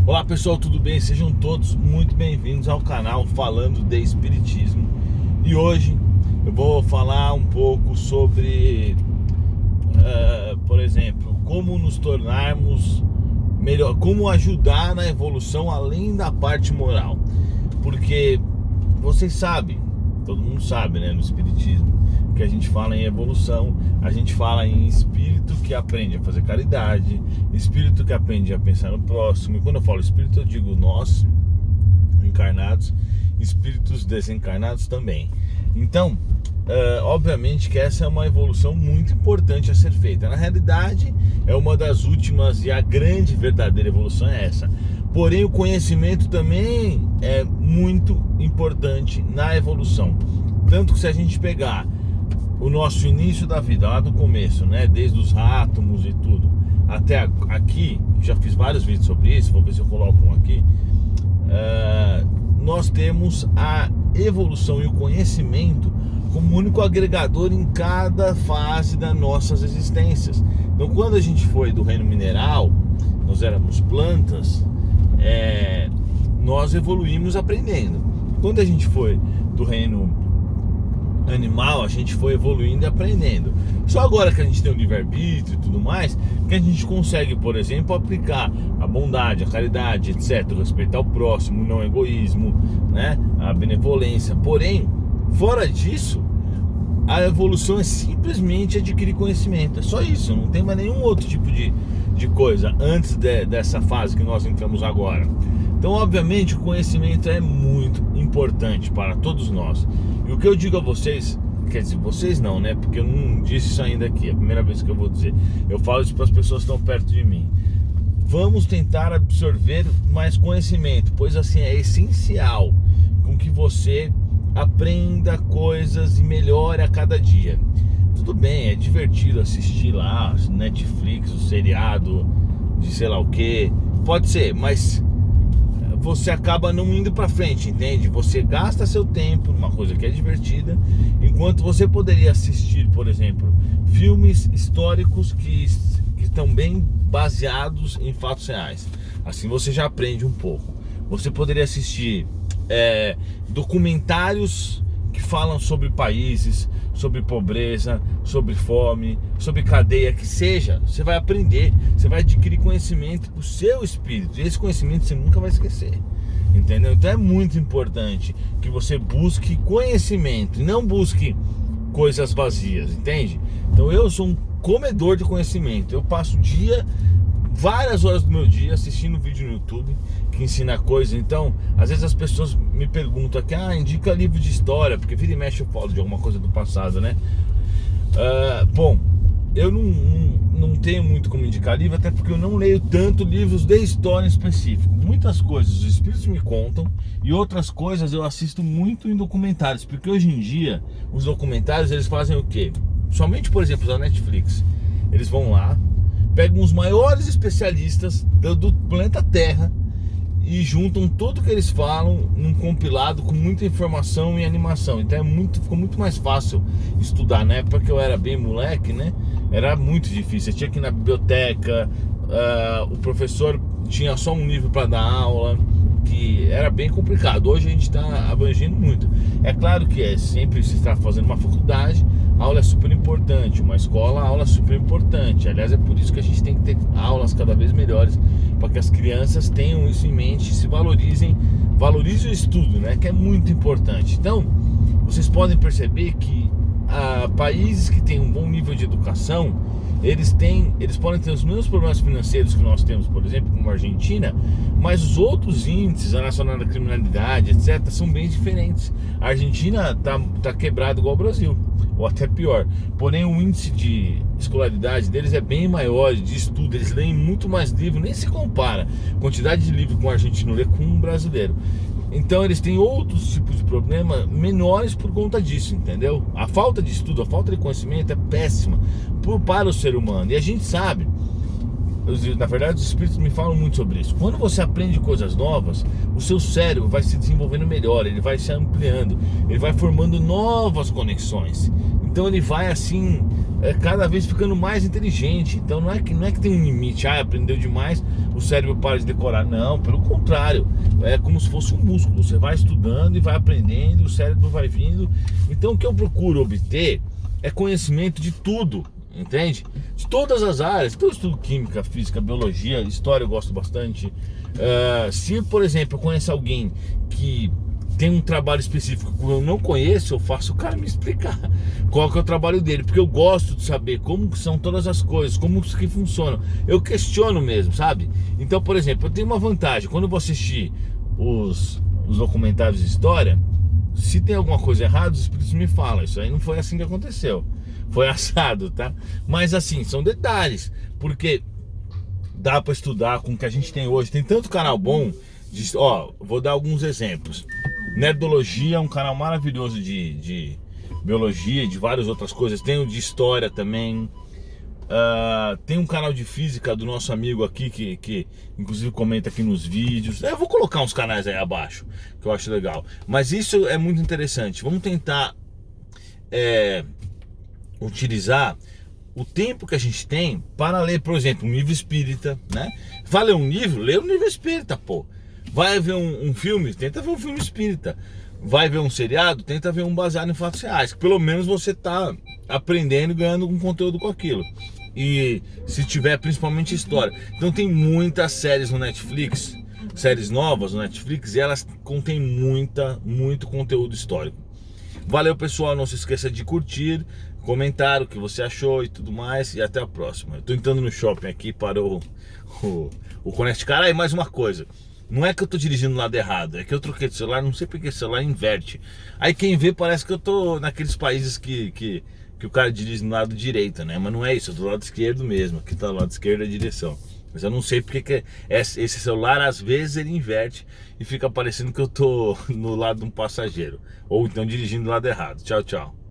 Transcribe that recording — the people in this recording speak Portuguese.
Olá pessoal, tudo bem? Sejam todos muito bem-vindos ao canal Falando de Espiritismo. E hoje eu vou falar um pouco sobre, por exemplo, como nos tornarmos melhor, como ajudar na evolução além da parte moral. Porque vocês sabem, todo mundo sabe, né, no Espiritismo, que a gente fala em evolução, a gente fala em espírito que aprende a fazer caridade, espírito que aprende a pensar no próximo. E quando eu falo espírito, eu digo nós, encarnados, espíritos desencarnados também. Então, obviamente que essa é uma evolução muito importante a ser feita. Na realidade, é uma das últimas e a grande verdadeira evolução é essa. Porém, o conhecimento também é muito importante na evolução. Tanto que se a gente pegar o nosso início da vida, lá do começo, né, desde os átomos e tudo, até aqui, já fiz vários vídeos sobre isso, vou ver se eu coloco um aqui, nós temos a evolução e o conhecimento como único agregador em cada fase das nossas existências. Então, quando a gente foi do reino mineral, nós éramos plantas, nós evoluímos aprendendo. Quando a gente foi do reino animal, a gente foi evoluindo e aprendendo. Só agora que a gente tem o livre-arbítrio e tudo mais, que a gente consegue, por exemplo, aplicar a bondade, a caridade, etc., o respeito ao próximo, o não egoísmo, né, a benevolência. Porém, fora disso, a evolução é simplesmente adquirir conhecimento. É só isso, não tem mais nenhum outro tipo de coisa antes dessa fase que nós entramos agora. Então, obviamente, o conhecimento é muito importante para todos nós. E o que eu digo a vocês, quer dizer, vocês não, né? Porque eu não disse isso ainda aqui, é a primeira vez que eu vou dizer. Eu falo isso para as pessoas que estão perto de mim. Vamos tentar absorver mais conhecimento, pois assim é essencial com que você aprenda coisas e melhore a cada dia. Tudo bem, é divertido assistir lá Netflix, o seriado de sei lá o que, pode ser, mas você acaba não indo pra frente, entende? Você gasta seu tempo numa coisa que é divertida, enquanto você poderia assistir, por exemplo, filmes históricos que estão bem baseados em fatos reais. Assim você já aprende um pouco. Você poderia assistir documentários que falam sobre países, sobre pobreza, sobre fome, sobre cadeia, que seja. Você vai aprender, você vai adquirir conhecimento para o seu espírito, e esse conhecimento você nunca vai esquecer, entendeu? Então é muito importante que você busque conhecimento e não busque coisas vazias, entende? Então eu sou um comedor de conhecimento, eu passo várias horas do meu dia assistindo vídeo no YouTube que ensina coisas. Então, às vezes as pessoas me perguntam aqui, indica livro de história, porque vira e mexe eu falo de alguma coisa do passado, né? Bom, eu não tenho muito como indicar livro, até porque eu não leio tanto livros de história em específico. Muitas coisas os espíritos me contam e outras coisas eu assisto muito em documentários, porque hoje em dia os documentários eles fazem o quê? Somente, por exemplo, da Netflix, eles vão lá, pegam os maiores especialistas do planeta Terra e juntam tudo que eles falam num compilado com muita informação e animação. Então ficou muito mais fácil estudar. Na época que eu era bem moleque, né, era muito difícil. Eu tinha que ir na biblioteca, o professor tinha só um livro para dar aula, que era bem complicado. Hoje a gente está abrangindo muito. É claro que sempre se está fazendo uma faculdade, a aula é super importante, uma escola, a aula é super importante. Aliás, é por isso que a gente tem que ter aulas cada vez melhores, para que as crianças tenham isso em mente, se valorizem o estudo, né, que é muito importante. Então, vocês podem perceber que países que têm um bom nível de educação, eles podem ter os mesmos problemas financeiros que nós temos, por exemplo, como a Argentina, mas os outros índices relacionados à criminalidade, etc., são bem diferentes. A Argentina tá quebrada igual ao Brasil, ou até pior. Porém, o índice de escolaridade deles é bem maior, de estudo, eles leem muito mais livro, nem se compara a quantidade de livro que um argentino lê com um brasileiro. Então eles têm outros tipos de problema menores por conta disso, entendeu? A falta de estudo, a falta de conhecimento é péssima para o ser humano. E a gente sabe, na verdade os espíritos me falam muito sobre isso. Quando você aprende coisas novas, o seu cérebro vai se desenvolvendo melhor, ele vai se ampliando, ele vai formando novas conexões. Então ele vai assim cada vez ficando mais inteligente. Então não é que tem um limite, aprendeu demais, o cérebro para de decorar. Não, pelo contrário, é como se fosse um músculo. Você vai estudando e vai aprendendo, o cérebro vai vindo. Então o que eu procuro obter é conhecimento de tudo, entende? De todas as áreas. Então eu estudo química, física, biologia, história eu gosto bastante. Se, por exemplo, eu conheço alguém que tem um trabalho específico que eu não conheço, eu faço o cara me explicar qual que é o trabalho dele, porque eu gosto de saber como são todas as coisas, como que funcionam. Eu questiono mesmo, sabe? Então, por exemplo, eu tenho uma vantagem. Quando eu vou assistir os documentários de história, se tem alguma coisa errada, os espíritos me falam: isso aí não foi assim que aconteceu, foi assado, tá? Mas assim, são detalhes, porque dá para estudar com o que a gente tem hoje. Tem tanto canal bom, vou dar alguns exemplos. Nerdologia é um canal maravilhoso de biologia e de várias outras coisas. Tem o de história também. Tem um canal de física do nosso amigo aqui que inclusive comenta aqui nos vídeos. Eu vou colocar uns canais aí abaixo que eu acho legal. Mas isso é muito interessante. Vamos tentar utilizar o tempo que a gente tem para ler, por exemplo, um livro espírita, né? Vai ler um livro? Lê um livro espírita, pô. Vai ver um filme? Tenta ver um filme espírita. Vai ver um seriado? Tenta ver um baseado em fatos reais. Que pelo menos você tá aprendendo e ganhando um conteúdo com aquilo. E se tiver principalmente história. Então tem muitas séries no Netflix, séries novas no Netflix, e elas contêm muito conteúdo histórico. Valeu, pessoal, não se esqueça de curtir, comentar o que você achou e tudo mais, e até a próxima. Eu tô entrando no shopping aqui para o Connect Car. E mais uma coisa, não é que eu tô dirigindo do lado errado, é que eu troquei de celular, não sei porque o celular inverte. Aí quem vê parece que eu tô naqueles países que o cara dirige do lado direito, né? Mas não é isso, eu tô do lado esquerdo mesmo, aqui tá do lado esquerdo a direção. Mas eu não sei porque que esse celular às vezes ele inverte e fica parecendo que eu tô no lado de um passageiro, ou então dirigindo do lado errado. Tchau, tchau.